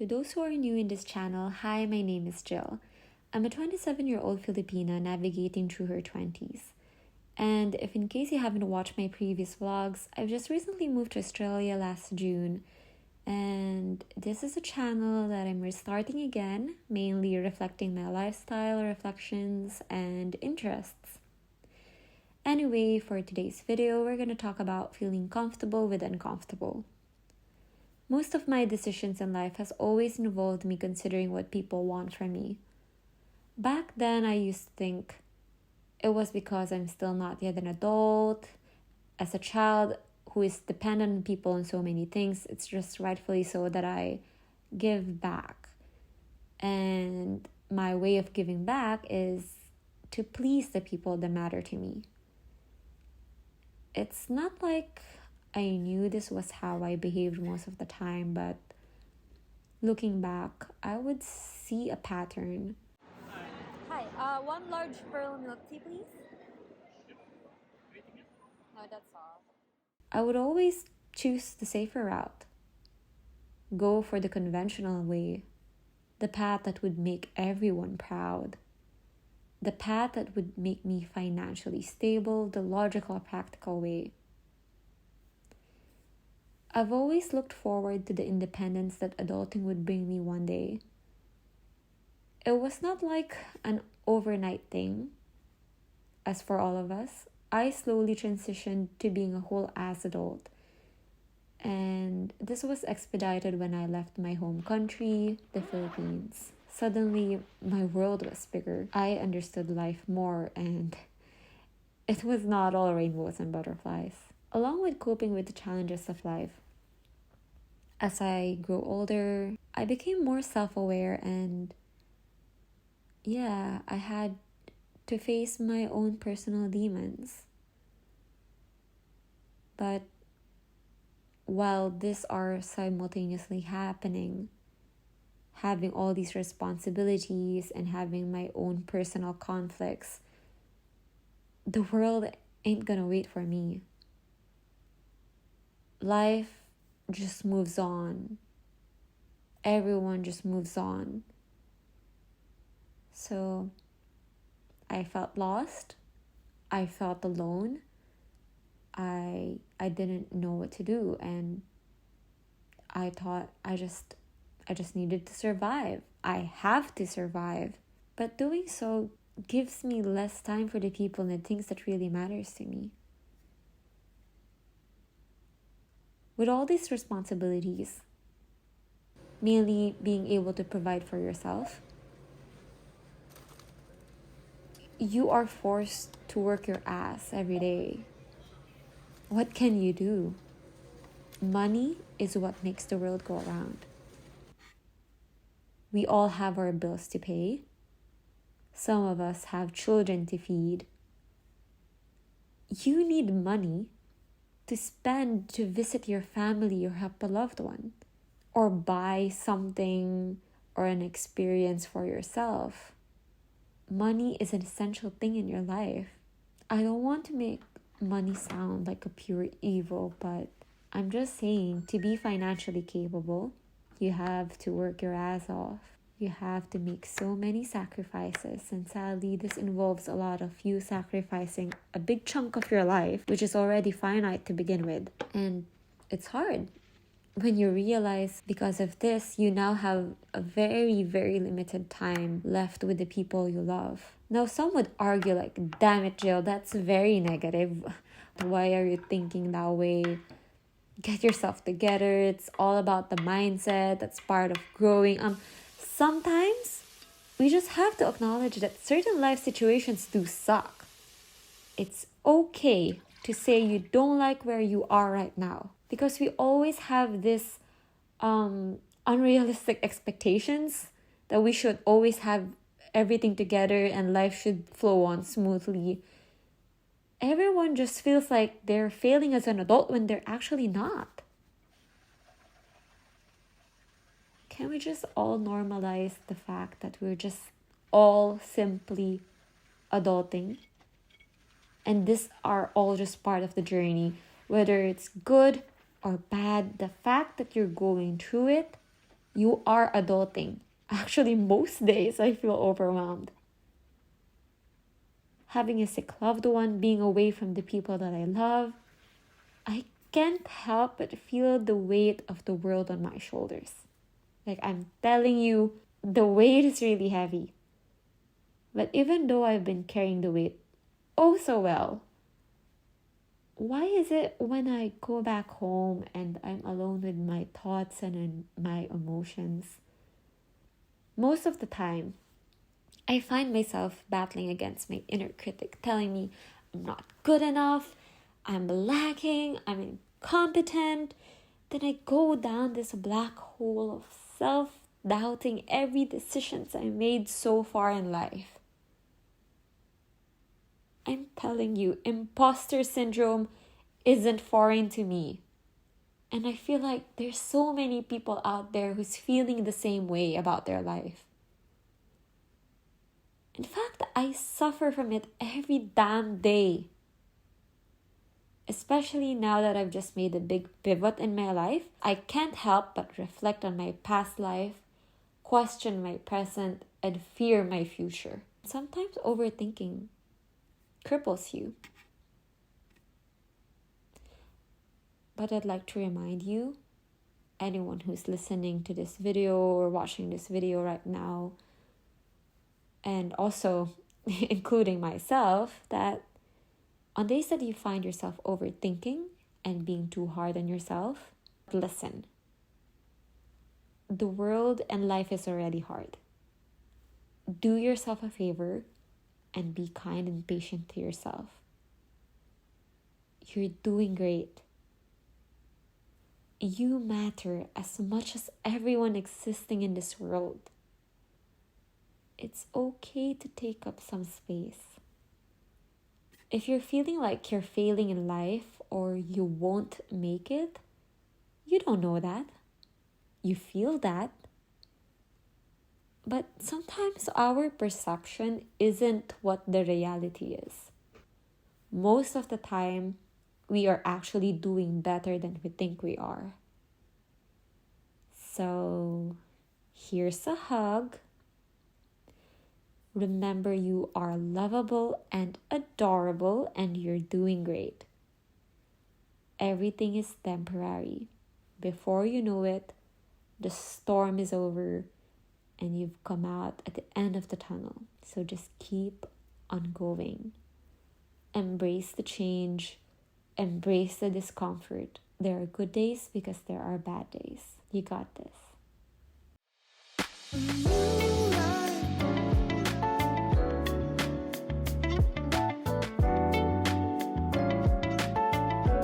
To those who are new in this channel, hi, my name is Jill. I'm a 27-year-old Filipina navigating through her 20s. And if in case you haven't watched my previous vlogs, I've just recently moved to Australia last June. And this is a channel that I'm restarting again, mainly reflecting my lifestyle, reflections, and interests. Anyway, for today's video, we're going to talk about feeling comfortable with uncomfortable. Most of my decisions in life has always involved me considering what people want from me. Back then, I used to think it was because I'm still not yet an adult. As a child who is dependent on people and so many things, it's just rightfully so that I give back. And my way of giving back is to please the people that matter to me. It's not like I knew this was how I behaved most of the time, but looking back, I would see a pattern. Hi, one large pearl milk tea, please. No, that's all. I would always choose the safer route. Go for the conventional way. The path that would make everyone proud. The path that would make me financially stable, the logical, practical way. I've always looked forward to the independence that adulting would bring me one day. It was not like an overnight thing. As for all of us, I slowly transitioned to being a whole-ass adult. And this was expedited when I left my home country, the Philippines. Suddenly, my world was bigger. I understood life more, and it was not all rainbows and butterflies. Along with coping with the challenges of life, as I grew older, I became more self-aware and I had to face my own personal demons. But while these are simultaneously happening, having all these responsibilities and having my own personal conflicts, the world ain't gonna wait for me. Life just moves on. Everyone just moves on. So I felt lost. I felt alone. I didn't know what to do, and I thought I just needed to survive. I have to survive. But doing so gives me less time for the people and the things that really matters to me. With all these responsibilities, mainly being able to provide for yourself, you are forced to work your ass every day. What can you do? Money is what makes the world go around. We all have our bills to pay. Some of us have children to feed. You need money to spend to visit your family or help a loved one, or buy something or an experience for yourself. Money is an essential thing in your life. I don't want to make money sound like a pure evil, but I'm just saying, to be financially capable, you have to work your ass off. You have to make so many sacrifices, and sadly, this involves a lot of you sacrificing a big chunk of your life, which is already finite to begin with. And it's hard when you realize because of this, you now have a very, very limited time left with the people you love. Now, some would argue like, damn it, Jill, that's very negative. Why are you thinking that way? Get yourself together. It's all about the mindset. That's part of growing. Sometimes we just have to acknowledge that certain life situations do suck. It's okay to say you don't like where you are right now, because we always have this unrealistic expectations that we should always have everything together and life should flow on smoothly. Everyone just feels like they're failing as an adult when they're actually not. Can we just all normalize the fact that we're just all simply adulting? And these are all just part of the journey. Whether it's good or bad, the fact that you're going through it You are adulting. Actually, most days I feel overwhelmed. Having a sick loved one, being away from the people that I love, I can't help but feel the weight of the world on my shoulders. Like, I'm telling you, the weight is really heavy. But even though I've been carrying the weight oh so well, why is it when I go back home and I'm alone with my thoughts and my emotions, most of the time, I find myself battling against my inner critic, telling me I'm not good enough, I'm lacking, I'm incompetent. Then I go down this black hole of self-doubting every decisions I made so far in life. I'm telling you, imposter syndrome isn't foreign to me. And I feel like there's so many people out there who's feeling the same way about their life. In fact, I suffer from it every damn day. Especially now that I've just made a big pivot in my life, I can't help but reflect on my past life, question my present, and fear my future. Sometimes overthinking cripples you. But I'd like to remind you, anyone who's listening to this video or watching this video right now, and also including myself, that on days that you find yourself overthinking and being too hard on yourself, listen. The world and life is already hard. Do yourself a favor and be kind and patient to yourself. You're doing great. You matter as much as everyone existing in this world. It's okay to take up some space. If you're feeling like you're failing in life or you won't make it, you don't know that. You feel that. But sometimes our perception isn't what the reality is. Most of the time, we are actually doing better than we think we are. So, here's a hug. Remember, you are lovable and adorable, and you're doing great. Everything is temporary. Before you know it, the storm is over and you've come out at the end of the tunnel. So just keep on going. Embrace the change. Embrace the discomfort. There are good days because there are bad days. You got this.